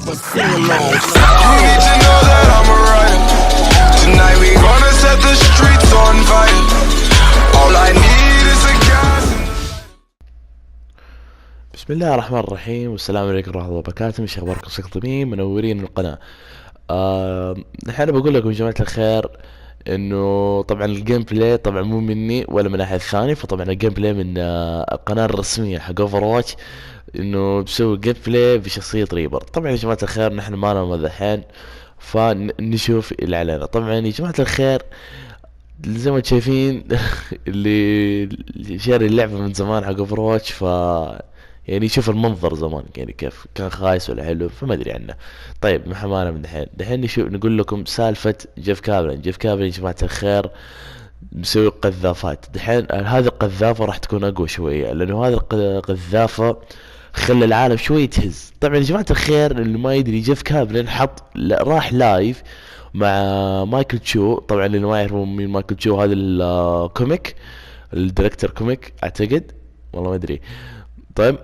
but sing along. You need to know that I'm a rider. Tonight we gonna set the streets on fire. All I need is a gas. بسم الله الرحمن الرحيم، والسلام عليكم ورحمة الله وبركاته. ايش اخباركم؟ صحتكم طيبين؟ منورين القناة. الحين بقول لكم يا جماعة الخير انه طبعا الجيم بلاي طبعا مو مني ولا من احد ثاني، فطبعا الجيم بلاي من القناة الرسمية حق اوفرواتش، انه بسوي جيم بلاي بشخصية ريبر. طبعا يا جماعة الخير نحن ما لنا الحين، فنشوف اللي علينا. طبعا يا جماعة الخير زي ما شايفين اللي شاري اللعبة من زمان حق اوفرواتش، يعني شوف المنظر زمان يعني كيف كان خايس ولا حلو، فما ادري عنه. طيب ما حمانا من دحين نشوف نقول لكم سالفة جيف كابلن يا جماعة الخير مسوي قذافات. دحين هذه القذافة راح تكون اقوى شوية، لانه هذه القذافة خلى العالم شوي يتهز. طبعا يا جماعة الخير اللي ما يدري، جيف كابلن راح لايف مع مايكل تشو. طبعا اللي ما يعرفون مين مايكل تشو، هذا الكوميك، الديريكتور كوميك اعتقد، والله ما ادري. طيب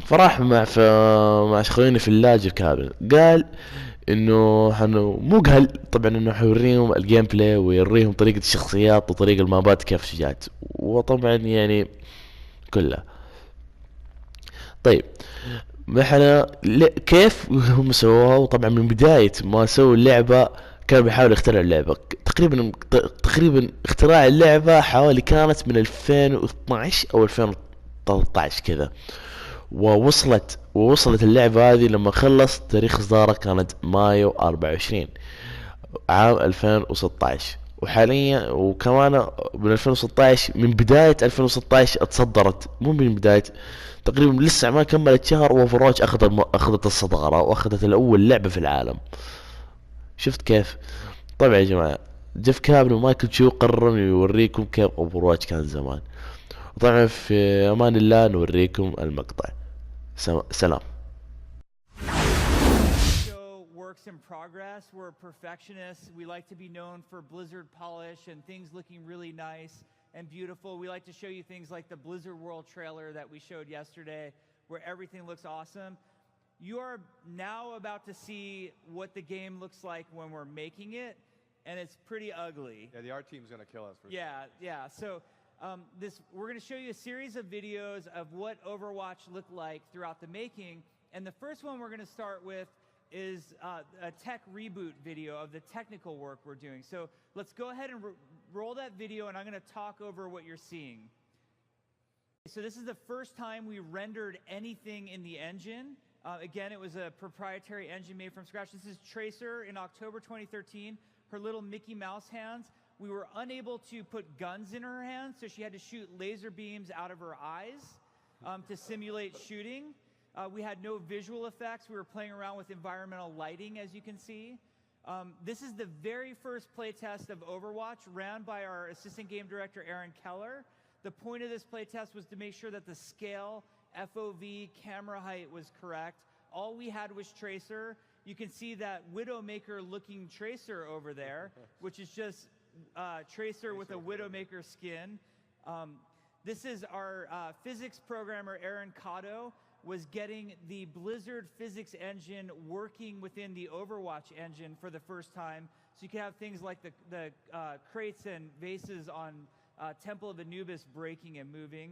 فراح مع خليني في اللاجر كابل، قال انه مو قال طبعا انه حيوريهم الجيم بلاي ويوريهم طريقة الشخصيات وطريقة المابات كيف جات، وطبعا يعني كلها. طيب ما احنا كيف هم سووها؟ وطبعا من بداية ما سووا اللعبة كانوا بيحاولوا يخترعوا اللعبة. تقريبا اختراع اللعبة حوالي كانت من 2012 او 2013 كذا، ووصلت اللعبة هذه لما خلص تاريخ اصدارها كانت مايو 24 عام 2016. وحاليا وكمان من 2016، من بداية 2016 اتصدرت، مو من بداية، تقريبا لسه ما كملت شهر واوفرواتش اخذت الصدارة واخذت الاول لعبة في العالم. شفت كيف؟ طبعا يا جماعة جيف كابل ومايكل تشو قرروا يوريكم كيف اوفرواتش كان زمان. وطبعا في امان الله نوريكم المقطع. سلام. Works in progress. We're perfectionists. We like to be known for Blizzard polish and things looking really nice and beautiful. We like to show you things like the Blizzard World trailer that we showed yesterday, where everything looks awesome. You are now about to see what the game looks like when we're making it, and it's pretty ugly. Yeah, the art team's gonna kill us. Yeah. So we're going to show you a series of videos of what Overwatch looked like throughout the making, and the first one we're going to start with is a tech reboot video of the technical work we're doing. So let's go ahead and roll that video, and I'm going to talk over what you're seeing. So this is the first time we rendered anything in the engine. Again, it was a proprietary engine made from scratch. This is Tracer in October 2013, her little Mickey Mouse hands. We were unable to put guns in her hands, so she had to shoot laser beams out of her eyes to simulate shooting. We had no visual effects. We were playing around with environmental lighting, as you can see. This is the very first playtest of Overwatch, ran by our assistant game director, Aaron Keller. The point of this playtest was to make sure that the scale, FOV, camera height was correct. All we had was Tracer. You can see that Widowmaker-looking Tracer over there, which is just Tracer with a Widowmaker skin. This is our physics programmer, Aaron Cotto, was getting the Blizzard physics engine working within the Overwatch engine for the first time. So you can have things like the crates and vases on Temple of Anubis breaking and moving.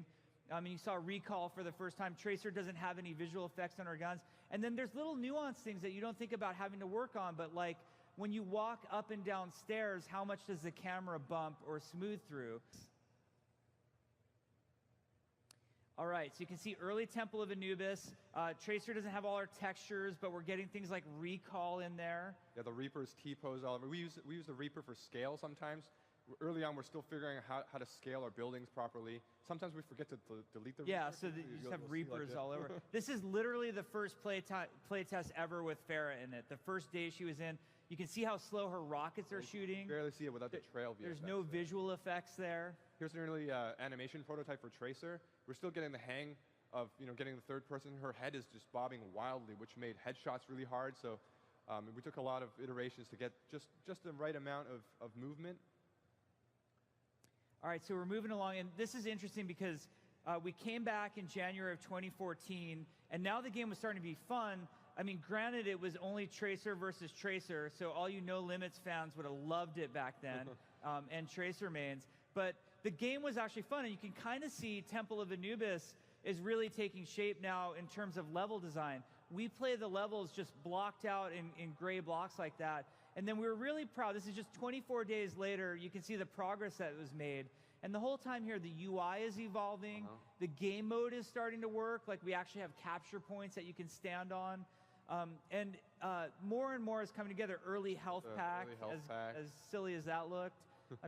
You saw Recall for the first time. Tracer doesn't have any visual effects on her guns. And then there's little nuanced things that you don't think about having to work on, but like when you walk up and down stairs, how much does the camera bump or smooth through? All right, so you can see early Temple of Anubis. Tracer doesn't have all our textures, but we're getting things like Recall in there. Yeah, the Reaper's T-pose all over. We use the Reaper for scale sometimes. Early on, we're still figuring out how to scale our buildings properly. Sometimes we forget to delete the Yeah, Reaper. so you just have Reapers all over. This is literally the first play test ever with Farah in it. The first day she was in, you can see how slow her rockets are shooting. You barely see it without the trail view. There's no visual effects there. Here's an early animation prototype for Tracer. We're still getting the hang of getting the third person. Her head is just bobbing wildly, which made headshots really hard. So we took a lot of iterations to get just the right amount of movement. All right, so we're moving along, and this is interesting because we came back in January of 2014, and now the game was starting to be fun. I mean, granted, it was only Tracer versus Tracer, so all you No Limits fans would have loved it back then, and Tracer mains. But the game was actually fun, and you can kind of see Temple of Anubis is really taking shape now in terms of level design. We play the levels just blocked out in gray blocks like that, and then we were really proud. This is just 24 days later. You can see the progress that was made. And the whole time here, the UI is evolving. The game mode is starting to work. Like, we actually have capture points that you can stand on. And more and more is coming together. Early health pack, as silly as that looked.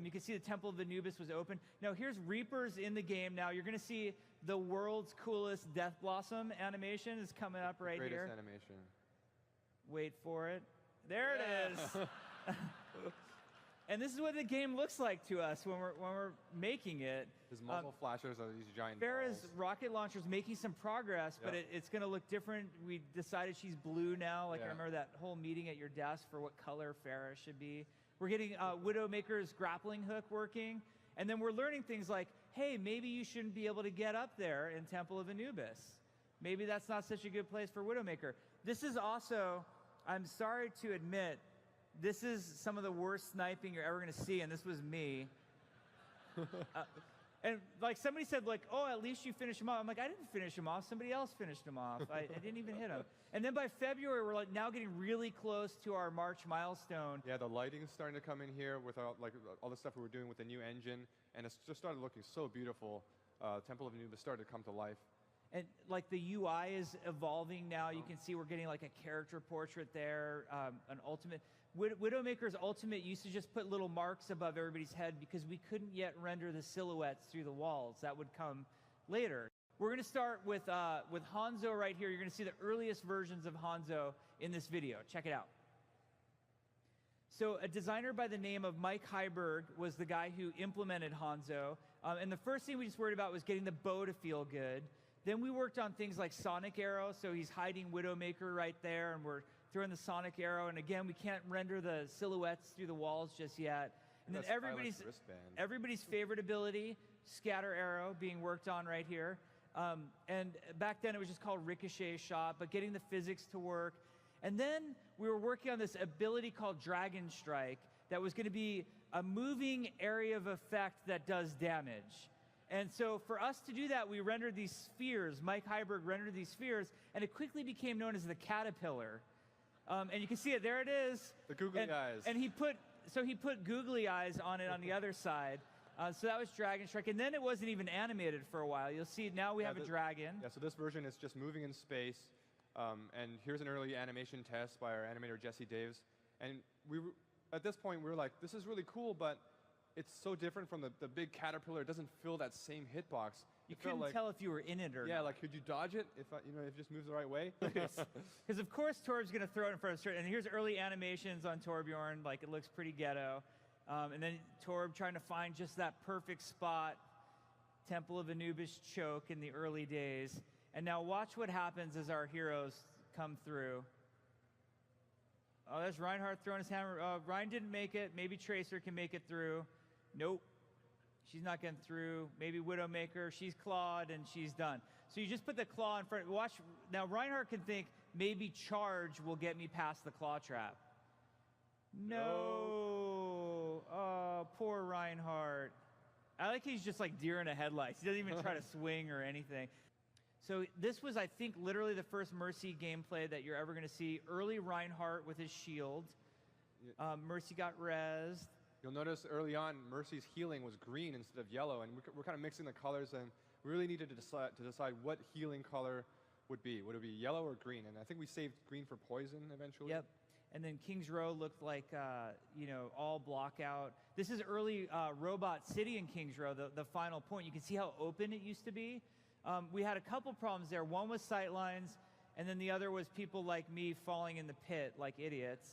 You can see the Temple of Anubis was open. Now, here's Reapers in the game. Now, you're going to see the world's coolest Death Blossom animation is coming up right here. Greatest animation. Wait for it. There it is. And this is what the game looks like to us when we're making it. His muzzle flashers are these giant Farah's balls. rocket launcher is making some progress, but it's going to look different. We decided she's blue now. Like, I remember that whole meeting at your desk for what color Farah should be. We're getting Widowmaker's grappling hook working. And then we're learning things like, hey, maybe you shouldn't be able to get up there in Temple of Anubis. Maybe that's not such a good place for Widowmaker. This is also, I'm sorry to admit, this is some of the worst sniping you're ever going to see, and this was me. And like somebody said, like, oh, at least you finished him off. I'm like, I didn't finish him off. Somebody else finished him off. I didn't even hit him. And then by February, we're like now getting really close to our March milestone. Yeah, the lighting's starting to come in here with all the stuff we were doing with the new engine, and it's just started looking so beautiful. Temple of Anubis started to come to life. And like the UI is evolving now. You can see we're getting like a character portrait there, an ultimate. Widowmaker's ultimate used to just put little marks above everybody's head because we couldn't yet render the silhouettes through the walls. That would come later. We're going to start with Hanzo right here. You're going to see the earliest versions of Hanzo in this video. Check it out. So a designer by the name of Mike Heiberg was the guy who implemented Hanzo. And the first thing we just worried about was getting the bow to feel good. Then we worked on things like Sonic Arrow. So he's hiding Widowmaker right there, and we're throwing the Sonic Arrow. And again, we can't render the silhouettes through the walls just yet. And then everybody's favorite ability, Scatter Arrow, being worked on right here. And back then it was just called Ricochet Shot, but getting the physics to work. And then we were working on this ability called Dragon Strike that was going to be a moving area of effect that does damage. And so for us to do that, we rendered these spheres. Mike Heiberg rendered these spheres, and it quickly became known as the Caterpillar. And you can see it, there it is. The googly eyes. And he put googly eyes on it on the other side. So that was Dragon Strike. And then it wasn't even animated for a while. You'll see now we have a dragon. Yeah, so this version is just moving in space. And here's an early animation test by our animator, Jesse Daves. And at this point, we were like, this is really cool, but it's so different from the big caterpillar. It doesn't fill that same hitbox. You couldn't tell if you were in it or not. Yeah, like, could you dodge it if it just moves the right way? Because of course Torb's going to throw it in front of Torb. And here's early animations on Torbjorn. Like, it looks pretty ghetto. And then Torb trying to find just that perfect spot. Temple of Anubis choke in the early days. And now watch what happens as our heroes come through. Oh, there's Reinhardt throwing his hammer. Ryan didn't make it. Maybe Tracer can make it through. Nope. She's not getting through. Maybe Widowmaker. She's clawed and she's done. So you just put the claw in front. Watch. Now Reinhardt can think maybe charge will get me past the claw trap. No. Oh, poor Reinhardt. I like he's just like deer in a headlights. He doesn't even try to swing or anything. So this was, I think, literally the first Mercy gameplay that you're ever going to see. Early Reinhardt with his shield. Mercy got rezzed. You'll notice early on, Mercy's healing was green instead of yellow, and we're kind of mixing the colors, and we really needed to decide what healing color would be. Would it be yellow or green? And I think we saved green for poison eventually. Yep. And then King's Row looked like, all block out. This is early Robot City in King's Row, the final point. You can see how open it used to be. We had a couple problems there. One was sightlines, and then the other was people like me falling in the pit like idiots.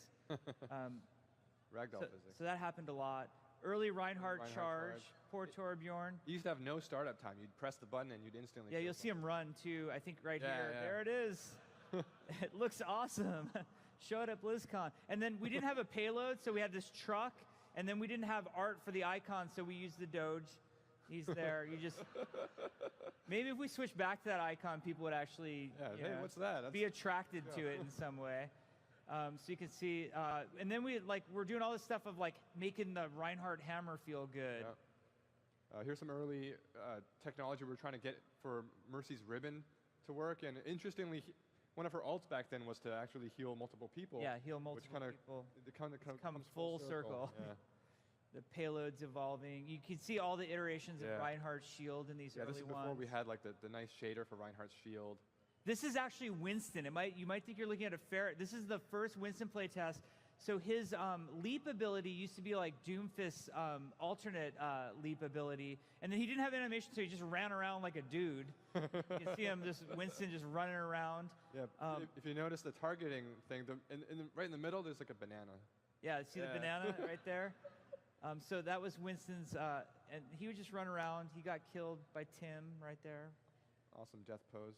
Ragdoll physics. So that happened a lot. Early Reinhardt charge. Poor Torbjorn. You used to have no startup time. You'd press the button and you'd instantly. Yeah, you'll see him run too. I think right here. Yeah. There it is. It looks awesome. Showed at BlizzCon. And then we didn't have a payload, so we had this truck. And then we didn't have art for the icon, so we used the Doge. He's there. You just Maybe if we switch back to that icon, people would actually hey, what's that? be attracted to it in some way. So you can see, and then we're doing all this stuff of like making the Reinhardt hammer feel good. Yeah. Here's some early technology we're trying to get for Mercy's ribbon to work. And interestingly, one of her ults back then was to actually heal multiple people. Yeah, heal multiple people. It kind of comes full circle. Yeah. The payload's evolving. You can see all the iterations of Reinhardt's shield in these early ones. This is before we had like the nice shader for Reinhardt's shield. This is actually Winston. You might think you're looking at a ferret. This is the first Winston playtest. So his leap ability used to be like Doomfist's alternate leap ability, and then he didn't have animation, so he just ran around like a dude. You can see him, Winston just running around. Yeah. If you notice the targeting thing, right in the middle, there's like a banana. Yeah. See the banana right there. So that was Winston's, and he would just run around. He got killed by Tim right there. Awesome death pose.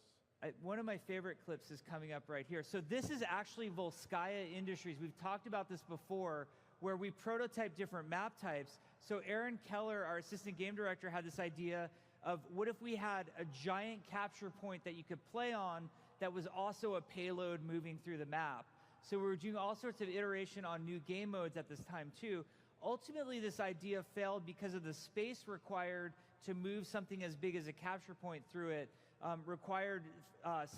One of my favorite clips is coming up right here. So this is actually Volskaya Industries. We've talked about this before, where we prototype different map types. So Aaron Keller, our assistant game director, had this idea of what if we had a giant capture point that you could play on that was also a payload moving through the map. So we were doing all sorts of iteration on new game modes at this time too. Ultimately, this idea failed because of the space required to move something as big as a capture point through it. Required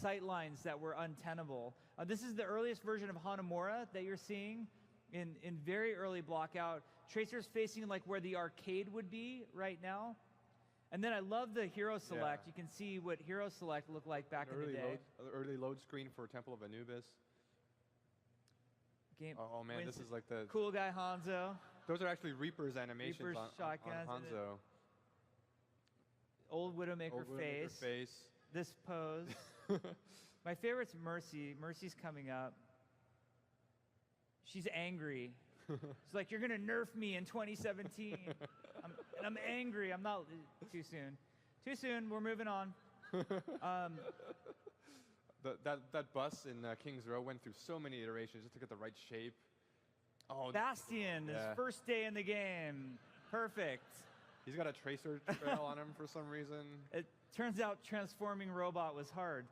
sight lines that were untenable. This is the earliest version of Hanamura that you're seeing in very early blockout. Tracer's facing like where the arcade would be right now. And then I love the hero select. Yeah. You can see what hero select looked like back in the day. Early load screen for Temple of Anubis. Oh man, this is like the cool guy Hanzo. Those are actually Reaper's animations Reaper's on Hanzo. Old Widowmaker face. This pose. My favorite's Mercy. Mercy's coming up. She's angry. She's like, you're going to nerf me in 2017. I'm angry. I'm not... Too soon. Too soon. We're moving on. That bus in King's Row went through so many iterations just to get the right shape. Oh, Bastion, his first day in the game. Perfect. He's got a tracer trail on him for some reason. It turns out transforming robot was hard.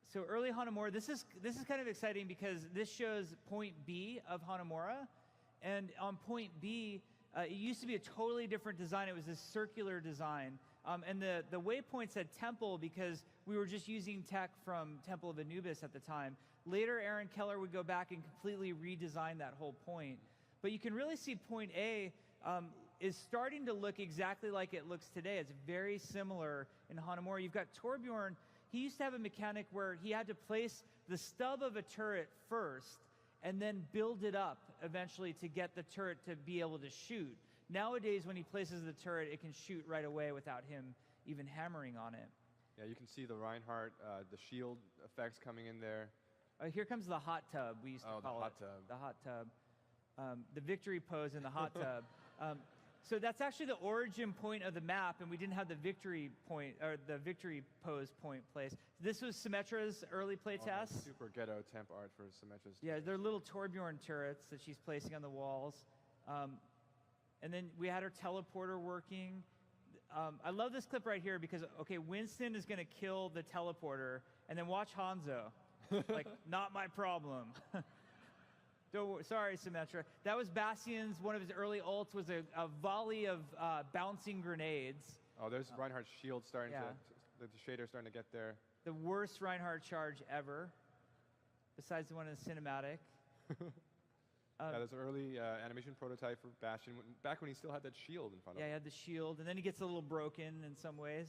So early Hanamura, this is kind of exciting because this shows point B of Hanamura. And on point B, it used to be a totally different design. It was this circular design. And the waypoint said temple because we were just using tech from Temple of Anubis at the time. Later, Aaron Keller would go back and completely redesign that whole point. But you can really see point A is starting to look exactly like it looks today. It's very similar in Hanamura. You've got Torbjorn. He used to have a mechanic where he had to place the stub of a turret first and then build it up eventually to get the turret to be able to shoot. Nowadays, when he places the turret, it can shoot right away without him even hammering on it. Yeah, you can see the Reinhardt, the shield effects coming in there. Here comes the hot tub, we used to call it. The hot tub. The victory pose in the hot tub. So that's actually the origin point of the map, and we didn't have the victory point, or the victory pose point placed. This was Symmetra's early playtest. Super ghetto temp art for Symmetra's. Yeah, they're little Torbjorn turrets that she's placing on the walls. And then we had her teleporter working. I love this clip right here because, okay, Winston is going to kill the teleporter, and then watch Hanzo. Like, not my problem. Sorry, Symmetra. That was Bastion's, one of his early ults was a volley of bouncing grenades. Oh, there's Reinhardt's shield starting the shader starting to get there. The worst Reinhardt charge ever, besides the one in the cinematic. Yeah, there's an early animation prototype for Bastion, back when he still had that shield in front of him. Yeah, he had the shield, and then he gets a little broken in some ways.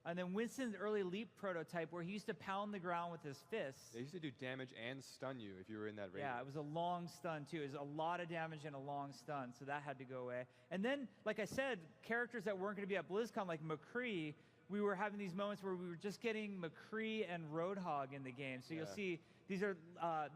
And then Winston's early leap prototype where he used to pound the ground with his fists. They used to do damage and stun you if you were in that radius. Yeah, it was a long stun too. It was a lot of damage and a long stun, so that had to go away. And then, like I said, characters that weren't going to be at BlizzCon, like McCree, we were having these moments where we were just getting McCree and Roadhog in the game. So you'll see these are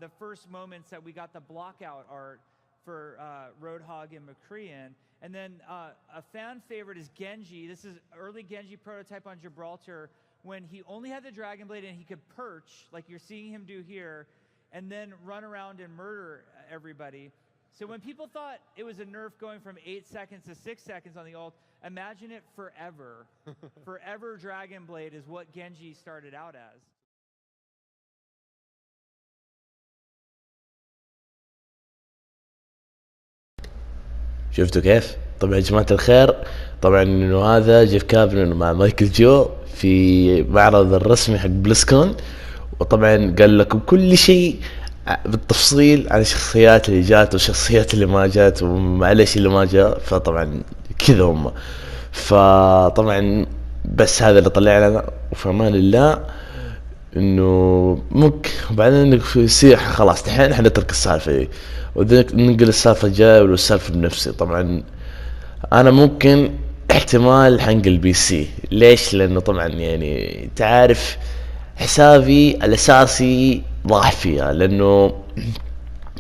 the first moments that we got the blockout art for Roadhog and McCree in. And then a fan favorite is Genji. This is early Genji prototype on Gibraltar when he only had the Dragon Blade and he could perch, like you're seeing him do here, and then run around and murder everybody. So when people thought it was a nerf going from 8 seconds to 6 seconds on the ult, imagine it forever. Forever Dragon Blade is what Genji started out as. شفتوا كيف؟ طبعا يا جماعة الخير، طبعا انه هذا جيف كابرن مع مايكل جو في معرض الرسمي حق بلسكون، وطبعا قال لكم كل شيء بالتفصيل عن الشخصيات اللي جات والشخصيات اللي ما جات ومعليش اللي ما جاء. فطبعا كذا هم، فطبعا بس هذا اللي طلع لنا، وفي امان الله انه ممكن وبعدين يصير خلاص دحين احنا نترك السالفه دي وننقل السالفه الجايه والسالفه بنفسي. طبعا انا ممكن احتمال حنقل بي سي. ليش؟ لانه طبعا يعني تعرف حسابي الاساسي ضاع فيها، لانه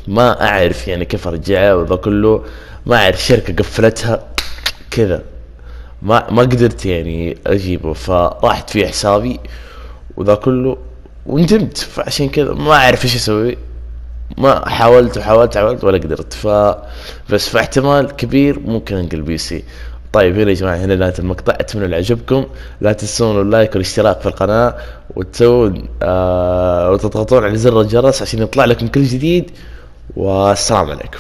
ما اعرف يعني كيف ارجعها وذا كله، ما اعرف شركه قفلتها كذا، ما قدرت يعني اجيبه، فراحت في حسابي وذا كله وندمت. فعشان كذا ما اعرف ايش اسوي، ما حاولت ولا قدرت. بس فاحتمال كبير ممكن انقل بي سي. طيب هنا يا جماعه هنا نهايه المقطع، اتمنى انه عجبكم. لا تنسون اللايك والاشتراك في القناه وتسوون وتضغطون على زر الجرس عشان يطلع لكم كل جديد. والسلام عليكم.